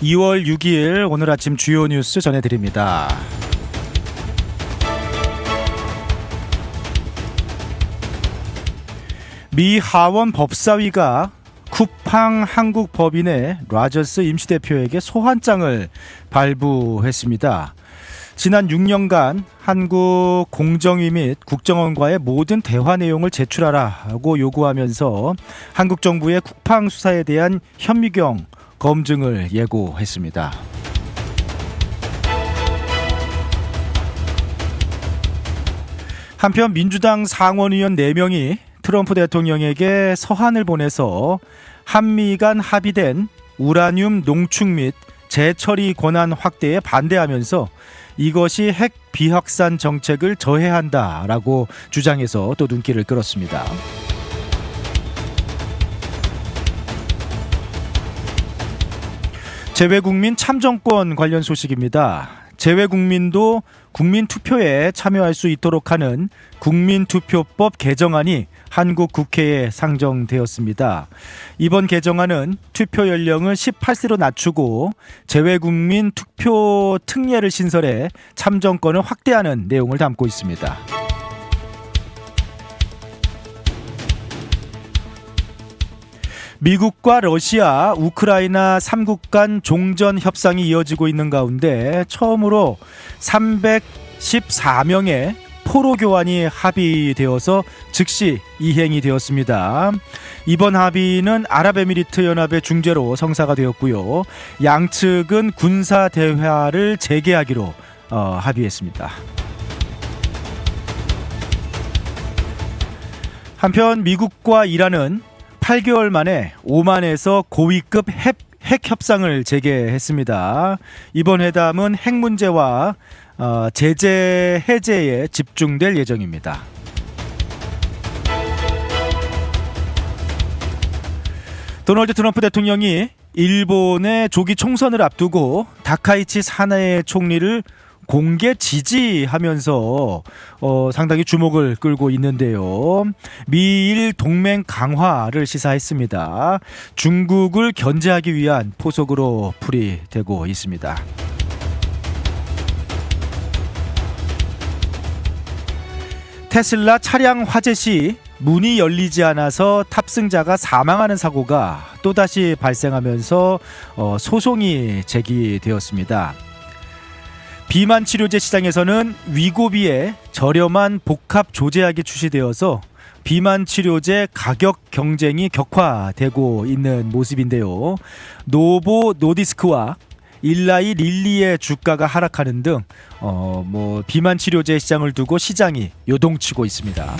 2월 6일 오늘 아침 주요 뉴스 전해드립니다. 미 하원 법사위가 쿠팡 한국 법인의 라저스 임시대표에게 소환장을 발부했습니다. 지난 6년간 한국 공정위 및 국정원과의 모든 대화 내용을 제출하라고 요구하면서 한국 정부의 쿠팡 수사에 대한 현미경 검증을 예고했습니다. 한편 민주당 상원의원 4명이 트럼프 대통령에게 서한을 보내서 한미 간 합의된 우라늄 농축 및 재처리 권한 확대에 반대하면서 이것이 핵 비확산 정책을 저해한다라고 주장해서 또 눈길을 끌었습니다. 재외국민 참정권 관련 소식입니다. 재외국민도 국민투표에 참여할 수 있도록 하는 국민투표법 개정안이 한국 국회에 상정되었습니다. 이번 개정안은 투표 연령을 18세로 낮추고 재외국민 투표 특례를 신설해 참정권을 확대하는 내용을 담고 있습니다. 미국과 러시아, 우크라이나 3국 간 종전 협상이 이어지고 있는 가운데 처음으로 314명의 포로 교환이 합의되어서 즉시 이행이 되었습니다. 이번 합의는 아랍에미리트 연합의 중재로 성사가 되었고요. 양측은 군사 대화를 재개하기로 합의했습니다. 한편 미국과 이란은 8개월 만에 오만에서 고위급 핵 협상을 재개했습니다. 이번 회담은 핵 문제와 제재 해제에 집중될 예정입니다. 도널드 트럼프 대통령이 일본의 조기 총선을 앞두고 다카이치 사나에 총리를 공개 지지하면서 상당히 주목을 끌고 있는데요. 미일 동맹 강화를 시사했습니다. 중국을 견제하기 위한 포석으로 풀이되고 있습니다. 테슬라 차량 화재 시 문이 열리지 않아서 탑승자가 사망하는 사고가 또다시 발생하면서 소송이 제기되었습니다. 비만 치료제 시장에서는 위고비에 저렴한 복합 조제약이 출시되어서 비만 치료제 가격 경쟁이 격화되고 있는 모습인데요. 노보 노디스크와 일라이 릴리의 주가가 하락하는 등 비만 치료제 시장을 두고 시장이 요동치고 있습니다.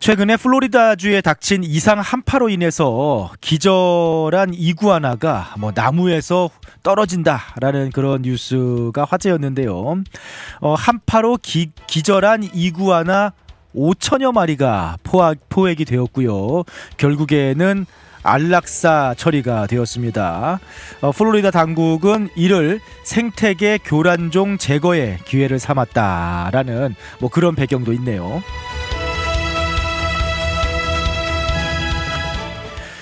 최근에 플로리다주에 닥친 이상 한파로 인해서 기절한 이구아나가 나무에서 떨어진다라는 그런 뉴스가 화제였는데요. 한파로 기절한 이구아나 5천여 마리가 포획이 되었고요. 결국에는 안락사 처리가 되었습니다. 플로리다 당국은 이를 생태계 교란종 제거의 기회를 삼았다라는 그런 배경도 있네요.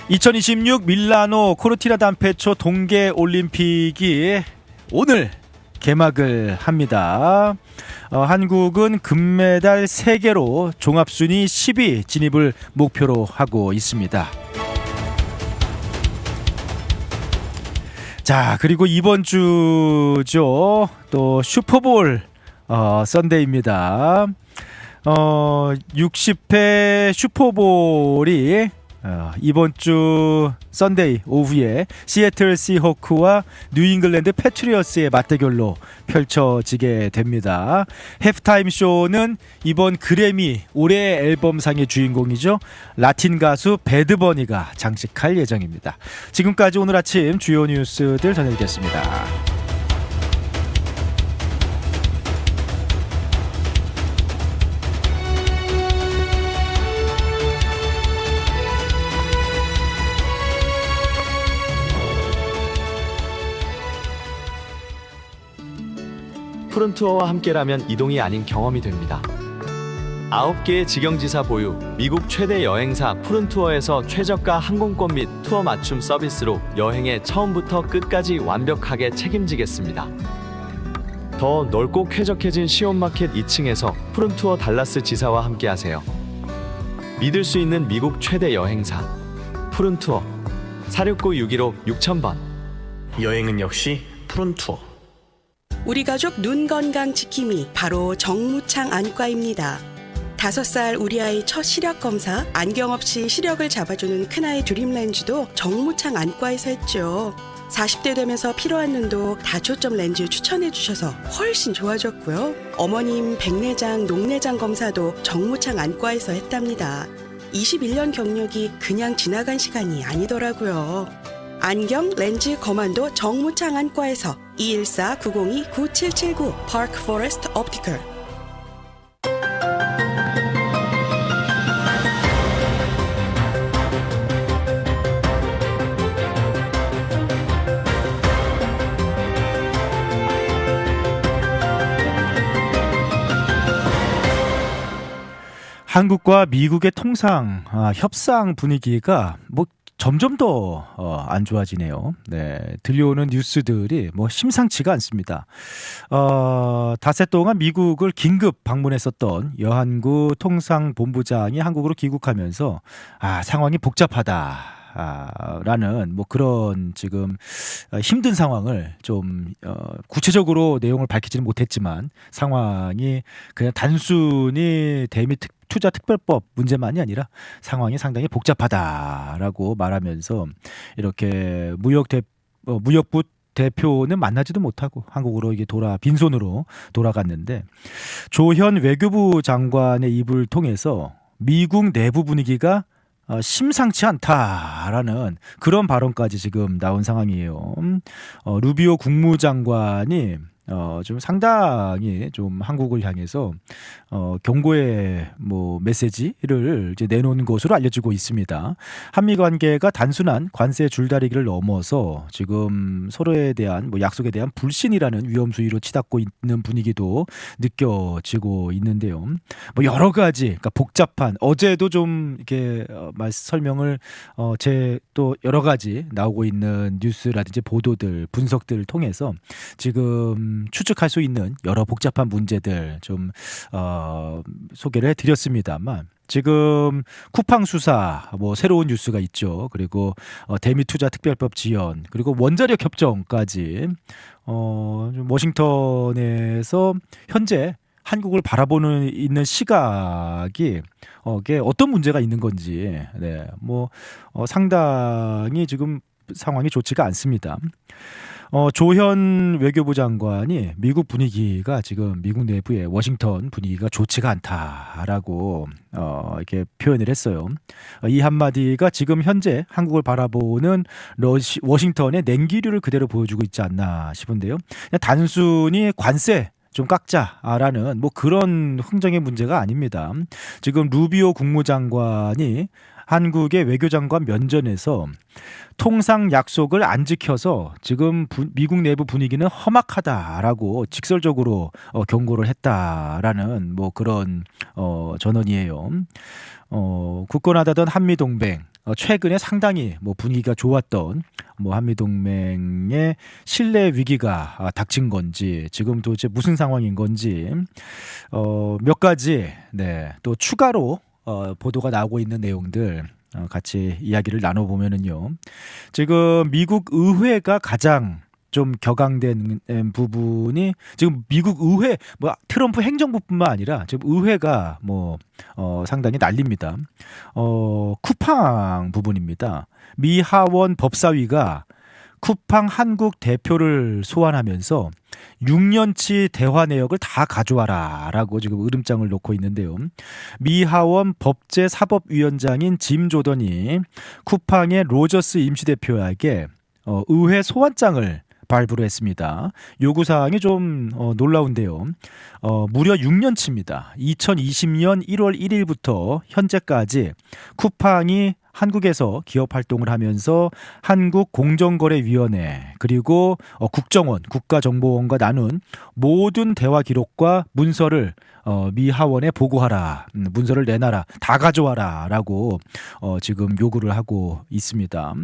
2026 밀라노 코르티나 단페초 동계 올림픽이 오늘 개막을 합니다. 한국은 금메달 3개로 종합순위 10위 진입을 목표로 하고 있습니다. 자, 그리고 이번 주죠. 또 슈퍼볼 썬데이입니다. 60회 슈퍼볼이 이번 주 썬데이 오후에 시애틀 시호크와 뉴잉글랜드 패트리어스의 맞대결로 펼쳐지게 됩니다. 해프타임 쇼는 이번 그래미 올해의 앨범상의 주인공이죠. 라틴 가수 배드버니가 장식할 예정입니다. 지금까지 오늘 아침 주요 뉴스들 전해드리겠습니다. 푸른 투어와 함께라면 이동이 아닌 경험이 됩니다. 9개의 직영지사 보유, 미국 최대 여행사 푸른투어에서 최저가 항공권 및 투어 맞춤 서비스로 여행의 처음부터 끝까지 완벽하게 책임지겠습니다. 더 넓고 쾌적해진 시온마켓 2층에서 푸른투어 달라스 지사와 함께하세요. 믿을 수 있는 미국 최대 여행사 푸른투어 469-615-6000번. 여행은 역시 푸른투어. 우리 가족 눈 건강 지킴이 바로 정무창 안과입니다. 5살 우리 아이 첫 시력 검사, 안경 없이 시력을 잡아주는 큰아이 드림렌즈도 정무창 안과에서 했죠. 40대 되면서 필요한 눈도 다초점 렌즈 추천해 주셔서 훨씬 좋아졌고요. 어머님 백내장, 녹내장 검사도 정무창 안과에서 했답니다. 21년 경력이 그냥 지나간 시간이 아니더라고요. 안경, 렌즈, 거만도 정무창 안과에서 214-902-9779 파크 포레스트 옵티컬. 한국과 미국의 통상 협상 분위기가 뭐 점점 더 안 좋아지네요. 네, 들려오는 뉴스들이 뭐 심상치가 않습니다. 닷새 동안 미국을 긴급 방문했었던 여한구 통상본부장이 한국으로 귀국하면서 상황이 복잡하다. 라는 뭐 그런 지금 힘든 상황을 좀 구체적으로 내용을 밝히지는 못했지만 상황이 그냥 단순히 대미 투자 특별법 문제만이 아니라 상황이 상당히 복잡하다라고 말하면서 이렇게 무역부 대표는 만나지도 못하고 한국으로 이게 빈손으로 돌아갔는데, 조현 외교부 장관의 입을 통해서 미국 내부 분위기가 심상치 않다라는 그런 발언까지 지금 나온 상황이에요. 루비오 국무장관이 좀 상당히 좀 한국을 향해서 경고의 뭐 메시지를 이제 내놓은 것으로 알려지고 있습니다. 한미 관계가 단순한 관세 줄다리기를 넘어서 지금 서로에 대한 뭐 약속에 대한 불신이라는 위험 수위로 치닫고 있는 분위기도 느껴지고 있는데요. 뭐 여러 가지, 그러니까 복잡한, 어제도 좀 이렇게 설명을 제 또 여러 가지 나오고 있는 뉴스라든지 보도들, 분석들을 통해서 지금 추측할 수 있는 여러 복잡한 문제들 좀 소개를 해드렸습니다만, 지금 쿠팡 수사 뭐 새로운 뉴스가 있죠. 그리고 대미 투자 특별법 지연, 그리고 원자력 협정까지 워싱턴에서 현재 한국을 바라보는 있는 시각이 이게 어떤 문제가 있는 건지, 뭐 상당히 지금 상황이 좋지가 않습니다. 조현 외교부 장관이 미국 분위기가 지금 미국 내부의 워싱턴 분위기가 좋지가 않다라고 이렇게 표현을 했어요. 이 한마디가 지금 현재 한국을 바라보는 워싱턴의 냉기류를 그대로 보여주고 있지 않나 싶은데요. 그냥 단순히 관세 좀 깎자라는 뭐 그런 흥정의 문제가 아닙니다. 지금 루비오 국무장관이 한국의 외교장관 면전에서 통상 약속을 안 지켜서 지금 미국 내부 분위기는 험악하다라고 직설적으로 경고를 했다라는 뭐 그런 전언이에요. 굳건하다던 한미 동맹, 최근에 상당히 뭐 분위기가 좋았던 뭐 한미 동맹의 신뢰 위기가 닥친 건지, 지금 도대체 무슨 상황인 건지 몇 가지 또 추가로 보도가 나오고 있는 내용들 같이 이야기를 나눠보면은요. 지금 미국 의회가 가장 좀 격앙된 부분이 지금 미국 의회, 뭐 트럼프 행정부뿐만 아니라 지금 의회가 뭐 상당히 난립니다. 쿠팡 부분입니다. 미 하원 법사위가 쿠팡 한국 대표를 소환하면서 6년치 대화 내역을 다 가져와라 라고 지금 으름장을 놓고 있는데요. 미 하원 법제사법위원장인 짐 조던이 쿠팡의 로저스 임시대표에게 의회 소환장을 발부를 했습니다. 요구사항이 좀 놀라운데요. 무려 6년치입니다. 2020년 1월 1일부터 현재까지 쿠팡이 한국에서 기업 활동을 하면서 한국공정거래위원회 그리고 국정원, 국가정보원과 나눈 모든 대화 기록과 문서를 미 하원에 보고하라, 문서를 내놔라, 다 가져와라라고 지금 요구를 하고 있습니다.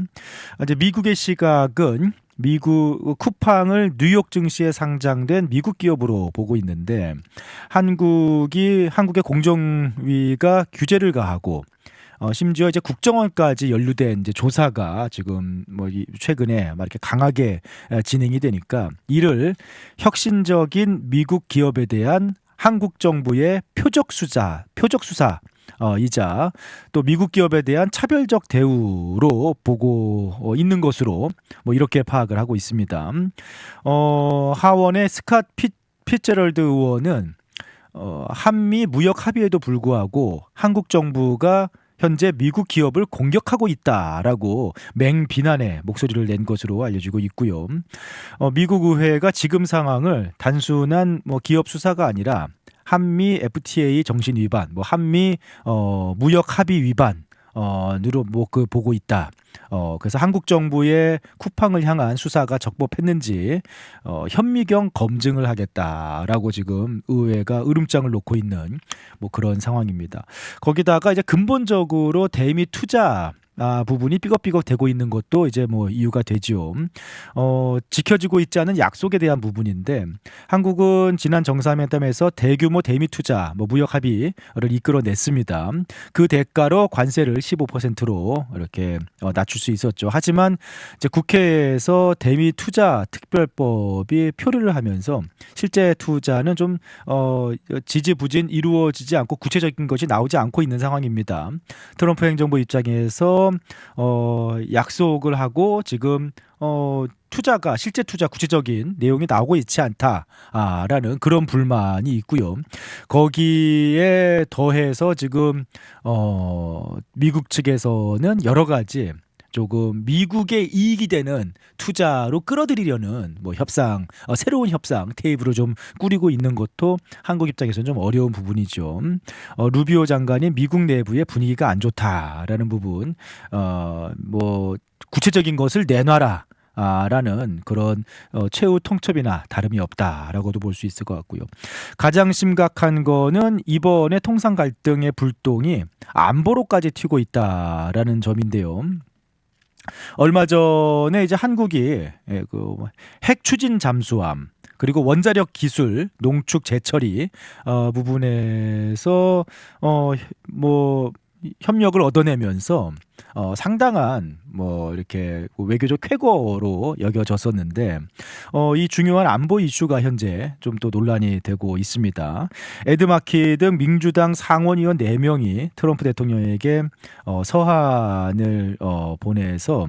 이제 미국의 시각은 미국 쿠팡을 뉴욕 증시에 상장된 미국 기업으로 보고 있는데 한국의 공정위가 규제를 가하고 심지어 이제 국정원까지 연루된 이제 조사가 지금 최근에 막 이렇게 강하게 진행이 되니까 이를 혁신적인 미국 기업에 대한 한국 정부의 표적 수사 이자 또 미국 기업에 대한 차별적 대우로 보고 있는 것으로 이렇게 파악을 하고 있습니다. 하원의 스캇 피츠제럴드 의원은 한미 무역 합의에도 불구하고 한국 정부가 현재 미국 기업을 공격하고 있다라고 맹비난의 목소리를 낸 것으로 알려지고 있고요. 미국 의회가 지금 상황을 단순한 기업 수사가 아니라 한미 FTA 정신 위반, 한미 무역 합의 위반 으로 보고 있다. 그래서 한국 정부의 쿠팡을 향한 수사가 적법했는지 현미경 검증을 하겠다라고 지금 의회가 으름장을 놓고 있는 그런 상황입니다. 거기다가 이제 근본적으로 대미 투자 부분이 삐걱삐걱 되고 있는 것도 이제 이유가 되죠. 지켜지고 있지 않은 약속에 대한 부분인데 한국은 지난 정상회담에서 대규모 대미 투자 무역 합의를 이끌어냈습니다. 그 대가로 관세를 15%로 이렇게 낮출 수 있었죠. 하지만 이제 국회에서 대미 투자 특별법이 표류를 하면서 실제 투자는 좀 지지부진 이루어지지 않고 구체적인 것이 나오지 않고 있는 상황입니다. 트럼프 행정부 입장에서 약속을 하고 지금 투자가 실제 투자 구체적인 내용이 나오고 있지 않다라는 그런 불만이 있고요. 거기에 더해서 지금 미국 측에서는 여러 가지 조금 미국의 이익이 되는 투자로 끌어들이려는 협상, 새로운 협상 테이블을 좀 꾸리고 있는 것도 한국 입장에서는 좀 어려운 부분이죠. 루비오 장관이 미국 내부의 분위기가 안 좋다라는 부분, 구체적인 것을 내놔라. 라는 그런 최후 통첩이나 다름이 없다라고도 볼 수 있을 것 같고요. 가장 심각한 거는 이번에 통상 갈등의 불똥이 안보로까지 튀고 있다라는 점인데요. 얼마 전에 이제 한국이 핵 추진 잠수함 그리고 원자력 기술 농축 재처리 부분에서 협력을 얻어내면서 상당한 이렇게 외교적 쾌거로 여겨졌었는데 이 중요한 안보 이슈가 현재 좀 또 논란이 되고 있습니다. 에드 마키 등 민주당 상원의원 4명이 트럼프 대통령에게 서한을 보내서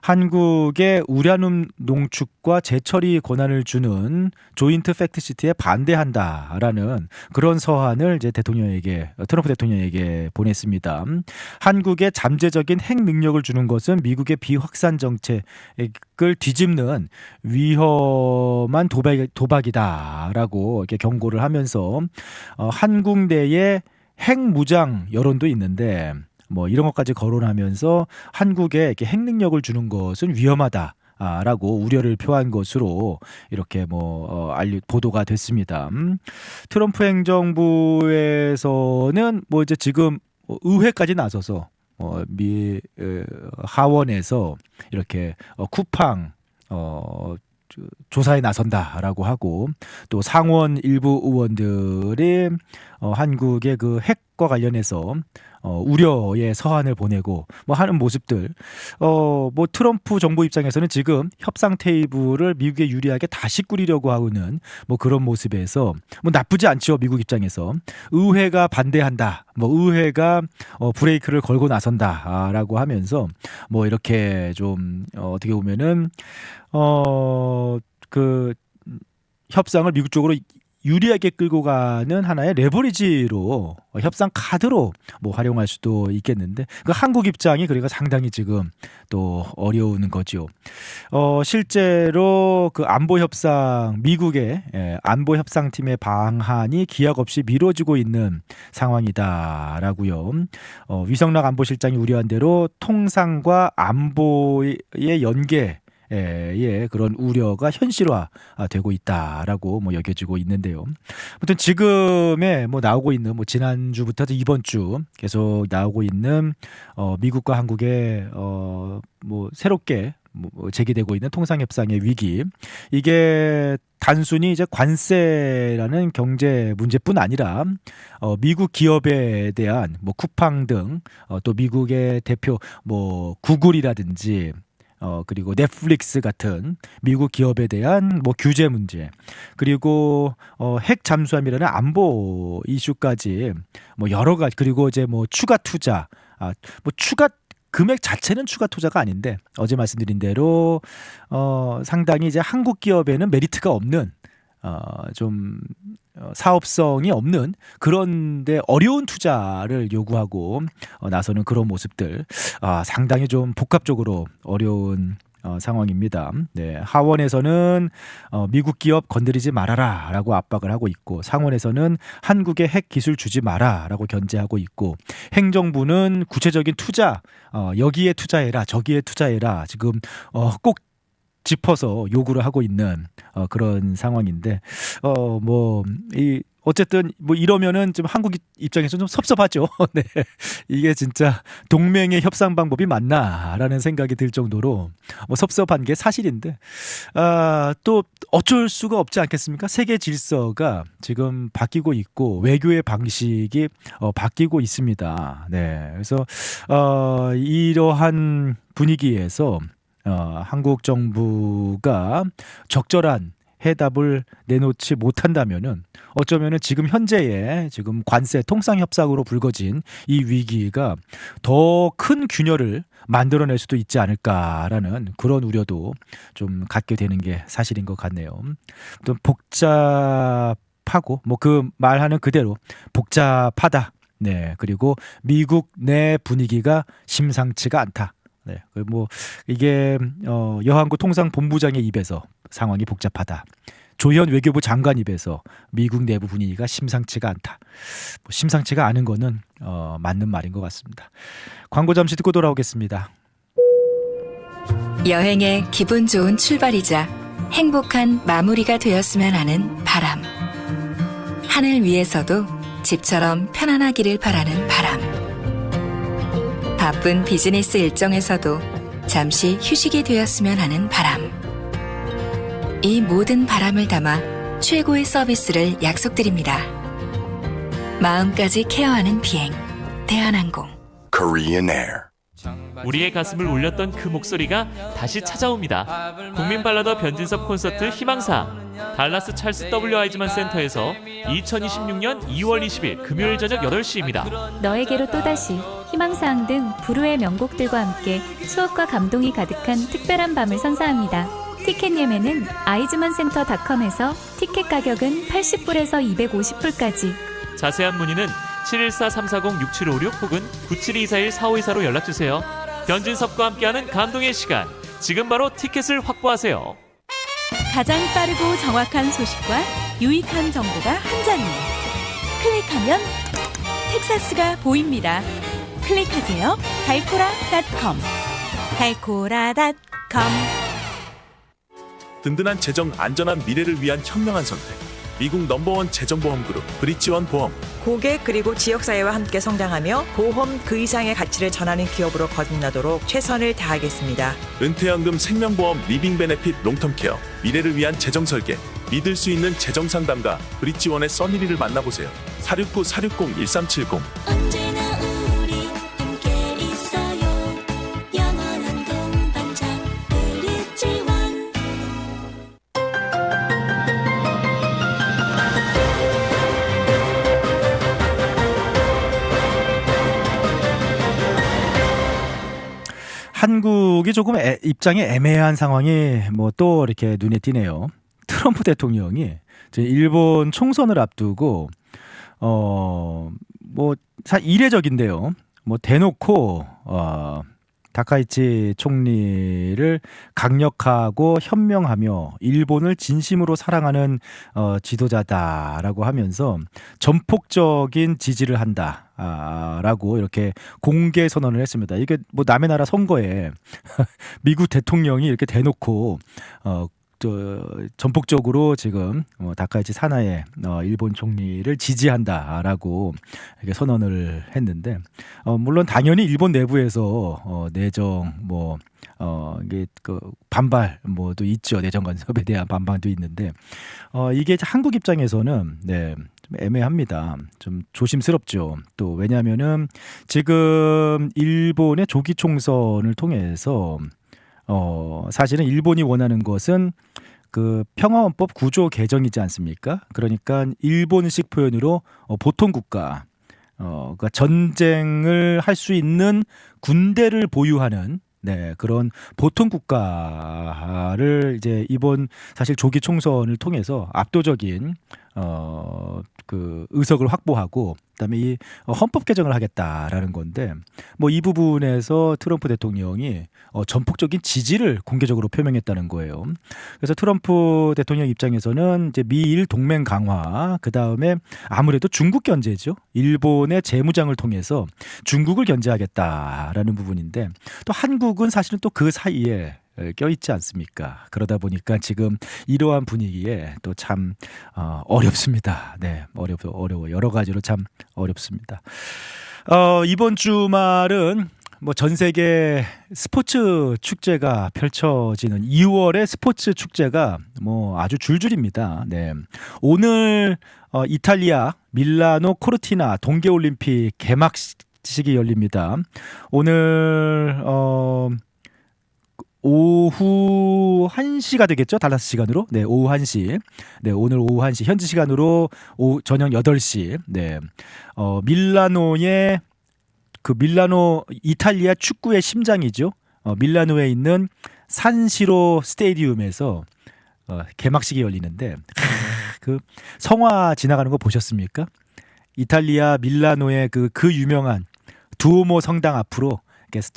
한국의 우라늄 농축과 재처리 권한을 주는 조인트 팩트시트에 반대한다라는 그런 서한을 이제 트럼프 대통령에게 보냈습니다. 한국의 잠재적인 핵 능력을 주는 것은 미국의 비확산 정책을 뒤집는 위험한 도박이다라고 이렇게 경고를 하면서 한국 내에 핵 무장 여론도 있는데 이런 것까지 거론하면서 한국에 이렇게 핵 능력을 주는 것은 위험하다. 라고 우려를 표한 것으로 이렇게 보도가 됐습니다. 트럼프 행정부에서는 이제 지금 의회까지 나서서 미 하원에서 이렇게 쿠팡 조사에 나선다라고 하고 또 상원 일부 의원들이 한국의 그 핵과 관련해서 우려의 서한을 보내고 하는 모습들 트럼프 정부 입장에서는 지금 협상 테이블을 미국에 유리하게 다시 꾸리려고 하고는 그런 모습에서 나쁘지 않죠. 미국 입장에서 의회가 반대한다 의회가 브레이크를 걸고 나선다라고 하면서 이렇게 좀 어떻게 보면은 그 협상을 미국 쪽으로 유리하게 끌고 가는 하나의 레버리지로 협상 카드로 뭐 활용할 수도 있겠는데 그 한국 입장이 그러니까 상당히 지금 또 어려운 거죠. 실제로 그 안보 협상 미국의 안보 협상팀의 방한이 기약 없이 미뤄지고 있는 상황이다라고요. 위성락 안보실장이 우려한 대로 통상과 안보의 연계 그런 우려가 현실화되고 있다라고 뭐 여겨지고 있는데요. 아무튼 지금에 뭐 나오고 있는 뭐 지난주부터 이번 주 계속 나오고 있는 미국과 한국의 뭐 새롭게 뭐 제기되고 있는 통상협상의 위기, 이게 단순히 이제 관세라는 경제 문제뿐 아니라 미국 기업에 대한 뭐 쿠팡 등 또 미국의 대표 뭐 구글이라든지 그리고 넷플릭스 같은 미국 기업에 대한 뭐 규제 문제, 그리고 핵 잠수함이라는 안보 이슈까지 뭐 여러 가지, 그리고 이제 뭐 추가 투자, 뭐 추가 금액 자체는 추가 투자가 아닌데 어제 말씀드린 대로 상당히 이제 한국 기업에는 메리트가 없는 좀 사업성이 없는, 그런데 어려운 투자를 요구하고 나서는 그런 모습들, 상당히 좀 복합적으로 어려운 상황입니다. 네, 하원에서는 미국 기업 건드리지 말아라라고 압박을 하고 있고, 상원에서는 한국에 핵 기술 주지 마라라고 견제하고 있고, 행정부는 구체적인 투자, 여기에 투자해라, 저기에 투자해라, 지금 꼭 짚어서 요구를 하고 있는 그런 상황인데 어쨌든 뭐 이러면은 좀 한국 입장에서 좀 섭섭하죠. 네, 이게 진짜 동맹의 협상 방법이 맞나라는 생각이 들 정도로 뭐 섭섭한 게 사실인데, 또 어쩔 수가 없지 않겠습니까? 세계 질서가 지금 바뀌고 있고 외교의 방식이 바뀌고 있습니다. 네, 그래서 이러한 분위기에서 한국 정부가 적절한 해답을 내놓지 못한다면은 어쩌면은 지금 현재의 지금 관세 통상 협상으로 불거진 이 위기가 더 큰 균열을 만들어낼 수도 있지 않을까라는 그런 우려도 좀 갖게 되는 게 사실인 것 같네요. 또 복잡하고 뭐 그 말하는 그대로 복잡하다. 네, 그리고 미국 내 분위기가 심상치가 않다. 네, 뭐 이게 여한구 통상본부장의 입에서 상황이 복잡하다, 조현 외교부 장관 입에서 미국 내부 분위기가 심상치가 않다. 뭐 심상치가 않은 거는 맞는 말인 것 같습니다. 광고 잠시 듣고 돌아오겠습니다. 여행의 기분 좋은 출발이자 행복한 마무리가 되었으면 하는 바람. 하늘 위에서도 집처럼 편안하기를 바라는 바람. 바쁜 비즈니스 일정에서도 잠시 휴식이 되었으면 하는 바람. 이 모든 바람을 담아 최고의 서비스를 약속드립니다. 마음까지 케어하는 비행, 대한항공. Korean Air. 우리의 가슴을 울렸던 그 목소리가 다시 찾아옵니다. 국민 발라더 변진섭 콘서트 희망사 달라스 찰스 W 아이즈만 센터에서 2026년 2월 20일 금요일 저녁 8시입니다. 너에게로 또다시 희망사항 등 불후의 명곡들과 함께 추억과 감동이 가득한 특별한 밤을 선사합니다. 티켓 예매는 아이즈만센터닷컴에서 티켓 가격은 80불에서 250불까지. 자세한 문의는 714-340-6756 혹은 97241-4524로 연락주세요. 변진섭과 함께하는 감동의 시간, 지금 바로 티켓을 확보하세요. 가장 빠르고 정확한 소식과 유익한 정보가 한 자리에. 클릭하면 텍사스가 보입니다. 클릭하세요. 달코라.com. 달코라.com. 든든한 재정, 안전한 미래를 위한 현명한 선택. 미국 넘버원 재정보험그룹 브릿지원 보험. 고객 그리고 지역사회와 함께 성장하며 보험 그 이상의 가치를 전하는 기업으로 거듭나도록 최선을 다하겠습니다. 은퇴연금, 생명보험, 리빙베네핏, 롱텀케어. 미래를 위한 재정설계. 믿을 수 있는 재정상담가 브릿지원의 써니리를 만나보세요. 469-460-1370. 언제나 우리 함께 있어요. 영원한 동반자 브릿지원. 한국이 조금 입장이 애매한 상황이 뭐 또 이렇게 눈에 띄네요. 트럼프 대통령이 일본 총선을 앞두고 이례적인데요. 대놓고 다카이치 총리를 강력하고 현명하며 일본을 진심으로 사랑하는 지도자다라고 하면서 전폭적인 지지를 한다라고 이렇게 공개 선언을 했습니다. 이게 남의 나라 선거에 미국 대통령이 이렇게 대놓고 전폭적으로 지금 다카이치 사나의 일본 총리를 지지한다라고 이렇게 선언을 했는데 물론 당연히 일본 내부에서 내정 이게 반발 또 있죠. 내정 간섭에 대한 반발도 있는데 이게 한국 입장에서는 좀 애매합니다. 좀 조심스럽죠. 또 왜냐하면은 지금 일본의 조기 총선을 통해서 사실은 일본이 원하는 것은 그 평화헌법 구조 개정이지 않습니까? 그러니까 일본식 표현으로 보통 국가, 그러니까 전쟁을 할 수 있는 군대를 보유하는 그런 보통 국가를 이제 이번 사실 조기 총선을 통해서 압도적인 그 의석을 확보하고 그다음에 이 헌법 개정을 하겠다라는 건데 이 부분에서 트럼프 대통령이 전폭적인 지지를 공개적으로 표명했다는 거예요. 그래서 트럼프 대통령 입장에서는 이제 미일 동맹 강화, 그다음에 아무래도 중국 견제죠. 일본의 재무장을 통해서 중국을 견제하겠다라는 부분인데 또 한국은 사실은 또 그 사이에 껴있지 않습니까? 그러다 보니까 지금 이러한 분위기에 또 참 어렵습니다. 어려워. 여러 가지로 참 어렵습니다. 이번 주말은 전 세계 스포츠 축제가 펼쳐지는 2월의 스포츠 축제가 아주 줄줄입니다. 오늘 이탈리아 밀라노 코르티나 동계올림픽 개막식이 열립니다. 오늘 오후 1시가 되겠죠? 달라스 시간으로. 오후 1시. 오늘 오후 1시. 현지 시간으로 저녁 8시. 밀라노의 밀라노 이탈리아 축구의 심장이죠. 밀라노에 있는 산시로 스테디움에서 개막식이 열리는데 그 성화 지나가는 거 보셨습니까? 이탈리아 밀라노의 그 유명한 두오모 성당 앞으로 그래서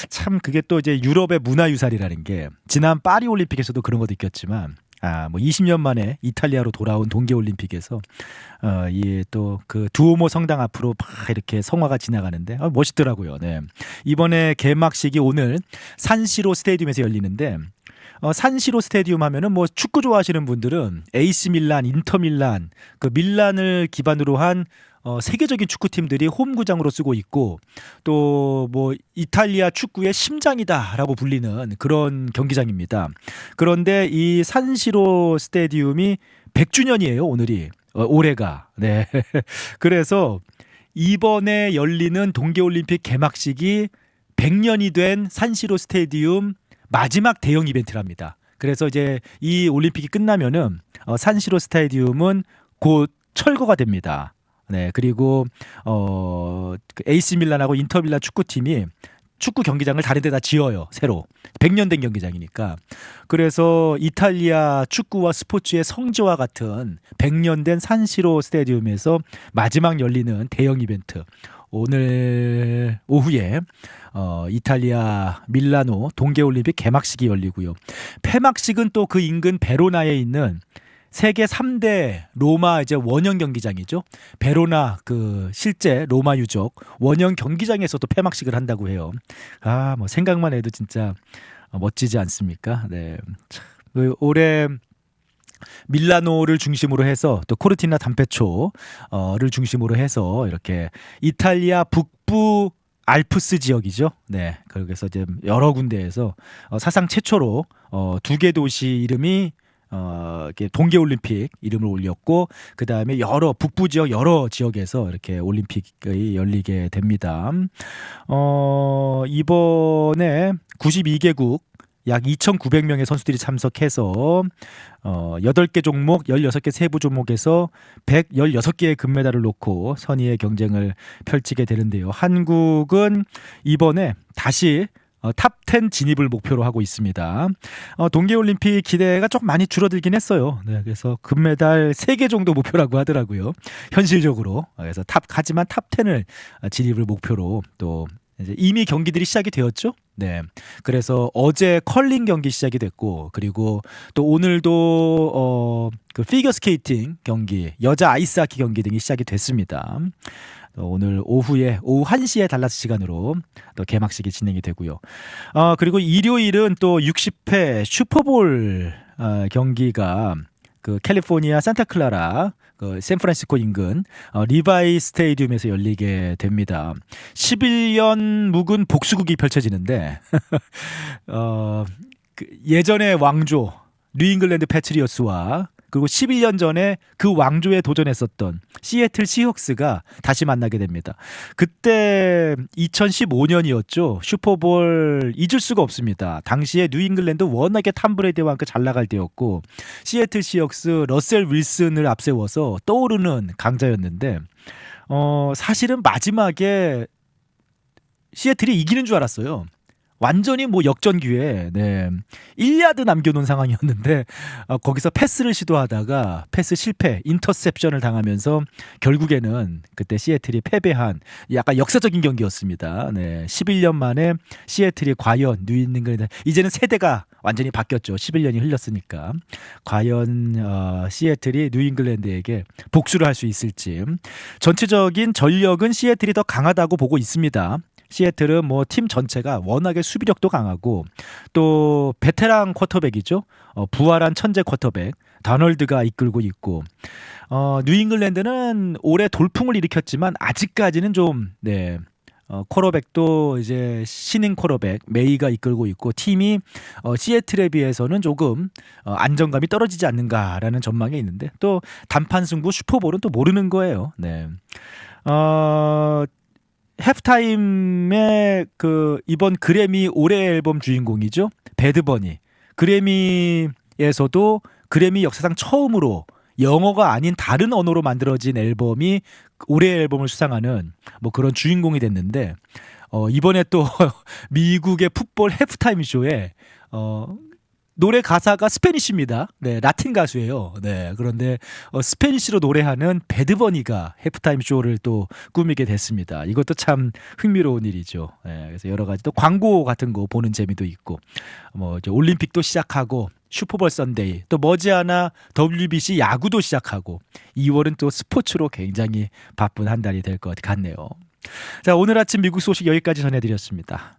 참 그게 또 이제 유럽의 문화유산이라는 게 지난 파리 올림픽에서도 그런 것도 있겠지만 20년 만에 이탈리아로 돌아온 동계올림픽에서 이 또 그 두오모 성당 앞으로 막 이렇게 성화가 지나가는데 멋있더라고요. 이번에 개막식이 오늘 산시로 스테디움에서 열리는데 산시로 스테디움 하면은 축구 좋아하시는 분들은 AC 밀란, 인터 밀란, 그 밀란을 기반으로 한 세계적인 축구팀들이 홈구장으로 쓰고 있고 또 이탈리아 축구의 심장이다라고 불리는 그런 경기장입니다. 그런데 이 산시로 스테디움이 100주년이에요, 올해가. 그래서 이번에 열리는 동계올림픽 개막식이 100년이 된 산시로 스테디움 마지막 대형 이벤트랍니다. 그래서 이제 이 올림픽이 끝나면은 산시로 스테디움은 곧 철거가 됩니다. 그리고 AC 밀란하고 인터 밀란 축구팀이 축구 경기장을 다른 데다 지어요. 새로 100년 된 경기장이니까. 그래서 이탈리아 축구와 스포츠의 성지와 같은 100년 된 산시로 스테디움에서 마지막 열리는 대형 이벤트, 오늘 오후에 이탈리아 밀라노 동계올림픽 개막식이 열리고요. 폐막식은 또 그 인근 베로나에 있는 세계 3대 로마 이제 원형 경기장이죠. 베로나 그 실제 로마 유적 원형 경기장에서도 폐막식을 한다고 해요. 생각만 해도 진짜 멋지지 않습니까? 올해 밀라노를 중심으로 해서 또 코르티나 담페초를 중심으로 해서 이렇게 이탈리아 북부 알프스 지역이죠. 그래서 이제 여러 군데에서 사상 최초로 2개 도시 이름이 동계올림픽 이름을 올렸고 그 다음에 여러 북부 지역 여러 지역에서 이렇게 올림픽이 열리게 됩니다. 이번에 92개국 약 2,900명의 선수들이 참석해서 8개 종목 16개 세부 종목에서 116개의 금메달을 놓고 선의의 경쟁을 펼치게 되는데요. 한국은 이번에 다시 탑10 진입을 목표로 하고 있습니다. 동계올림픽 기대가 좀 많이 줄어들긴 했어요. 네, 그래서 금메달 3개 정도 목표라고 하더라고요. 현실적으로. 그래서 하지만 탑10을 진입을 목표로 또 이제 이미 경기들이 시작이 되었죠. 네. 그래서 어제 컬링 경기 시작이 됐고, 그리고 또 오늘도 그 피겨 스케이팅 경기, 여자 아이스하키 경기 등이 시작이 됐습니다. 오늘 오후 1시에 달라스 시간으로 또 개막식이 진행이 되고요. 그리고 일요일은 또 60회 슈퍼볼 경기가 그 캘리포니아 산타클라라 그 샌프란시스코 인근 리바이 스테디움에서 열리게 됩니다. 11년 묵은 복수극이 펼쳐지는데 그 예전의 왕조 뉴잉글랜드 패트리어스와 그리고 11년 전에 그 왕조에 도전했었던 시애틀 시헉스가 다시 만나게 됩니다. 그때 2015년이었죠. 슈퍼볼 잊을 수가 없습니다. 당시에 뉴잉글랜드 워낙에 탐 브레이디와 함께 잘 나갈 때였고 시애틀 시헉스 러셀 윌슨을 앞세워서 떠오르는 강자였는데 사실은 마지막에 시애틀이 이기는 줄 알았어요. 완전히 뭐 역전 기회, 1야드 남겨놓은 상황이었는데 거기서 패스를 시도하다가 패스 실패, 인터셉션을 당하면서 결국에는 그때 시애틀이 패배한 약간 역사적인 경기였습니다. 11년 만에 시애틀이 과연 뉴잉글랜드 이제는 세대가 완전히 바뀌었죠. 11년이 흘렀으니까 과연 시애틀이 뉴잉글랜드에게 복수를 할 수 있을지. 전체적인 전력은 시애틀이 더 강하다고 보고 있습니다. 시애틀은 뭐 팀 전체가 워낙에 수비력도 강하고 또 베테랑 쿼터백이죠. 부활한 천재 쿼터백 다널드가 이끌고 있고 뉴잉글랜드는 올해 돌풍을 일으켰지만 아직까지는 좀 쿼터백도 이제 신인 쿼터백 메이가 이끌고 있고 팀이 시애틀에 비해서는 조금 안정감이 떨어지지 않는가라는 전망이 있는데 또 단판 승부 슈퍼볼은 또 모르는 거예요. 해프타임에 그 이번 그래미 올해 앨범 주인공이죠. 배드버니. 그래미에서도 그래미 역사상 처음으로 영어가 아닌 다른 언어로 만들어진 앨범이 올해 앨범을 수상하는 뭐 그런 주인공이 됐는데 이번에 또 미국의 풋볼 해프타임 쇼에 노래 가사가 스페니쉬입니다. 라틴 가수예요. 그런데 스페니쉬로 노래하는 배드버니가 해프타임 쇼를 또 꾸미게 됐습니다. 이것도 참 흥미로운 일이죠. 그래서 여러 가지 또 광고 같은 거 보는 재미도 있고, 뭐 이제 올림픽도 시작하고 슈퍼볼 선데이 또 머지않아 WBC 야구도 시작하고 2월은 또 스포츠로 굉장히 바쁜 한 달이 될 것 같네요. 자, 오늘 아침 미국 소식 여기까지 전해드렸습니다.